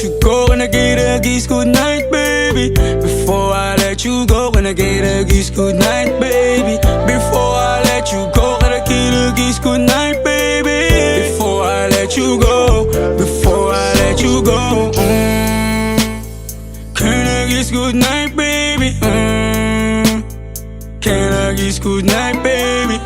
let you go, can I get a kiss goodnight, baby? Before I let you go, can I get a kiss goodnight, baby? Before I let you go, can I get a kiss goodnight, baby? Before I let you go, before I let you go, can I kiss goodnight, baby? Can I kiss goodnight, baby?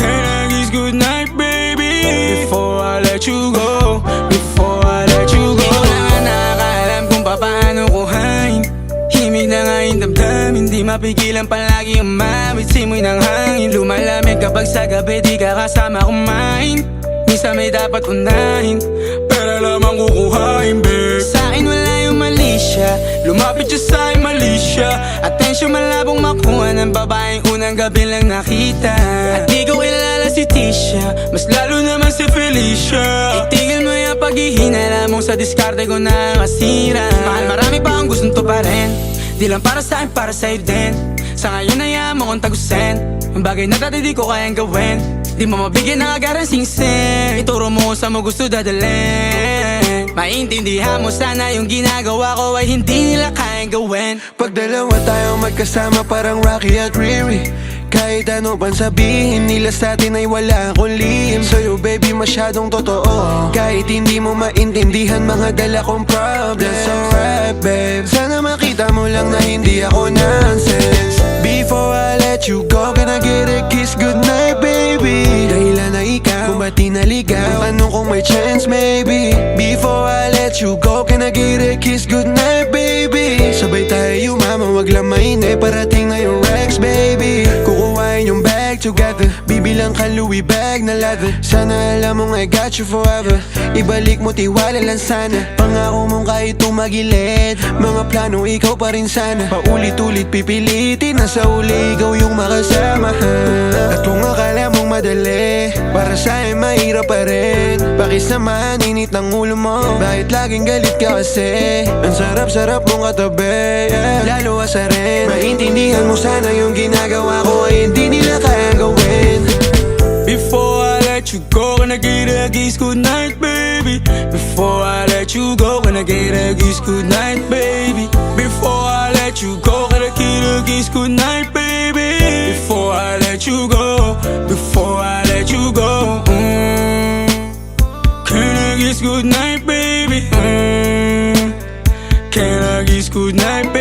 Can I kiss goodnight, baby? Before I let you go, before I let you go. Di ko na nga nakakaalam kung paano kuhain. Himig na nga yung damdamin, di mapigilan palagi umawit. Simoy ng hangin, lumalamig kapag sa gabi di ka kasama kumain. Minsan may dapat unahin, pero lamang kukuhain, babe. Sa'kin wala yung mali siya, lumapit siya sa'kin mali siya. Atensyon malabong makuha ng babaeng unang gabi lang nakita. At di ko kilala si Tisha, mas lalo naman si Felicia. Itigil mo yung paghihinala mo sa diskarte ko na masira. Mahal, marami pa ang gustong tuparin, di lang para sa'kin, para sa'yo din. Sa ngayon hayaan mo kong tagusin ang bagay na dati di ko kayang gawin. Di mo mabigyan ng agarang sing-sing, ituro mo sa mo gusto dadalhin. Maintindihan mo sana yung ginagawa ko ay hindi nila kayang gawin. Pag dalawa tayo magkasama parang Rocky at Riri, kahit ano pang sabihin nila sa'tin ay wala akong lihim. Sa'yo baby masyadong totoo, kahit hindi mo maintindihan mga dala kong problems. That's alright babe, sana makita mo lang na hindi ako nonsense. Before I let you go, can I get a kiss goodnight baby? Dahilan na ikaw, kung ba't di naligaw, tanong kung may chance maybe. Before I let you go, can I get a kiss goodnight baby? Sabay tayo yumama, wag lang mainip, parating na yung Rex baby. Kukuhain yung bag together, bibilang ka Louis bag na leather. Sana alam mong I got you forever, ibalik mo tiwala lang sana. Pangako mong kahit tumagilid, mga plano ikaw pa rin sana. Paulit-ulit pipilitin na sa uli ikaw yung makasama. At kung akala mong madali, para sa'yo mahirap pa rin. Pakisamahan init ng ulo mo, bakit laging galit ka kasi? Ang sarap-sarap mong katabi, yeah. Lalo asa rin, maintindihan mo sana yung ginagawa ko ay hindi nila kayang gawin. Before I let you go, can I get a kiss goodnight, baby? Before I let you go, can I get a kiss goodnight, baby? Before I let you go, can I get a kiss goodnight, baby? Before I let you go, before I let you go, can I kiss goodnight, baby? Can I kiss goodnight, baby?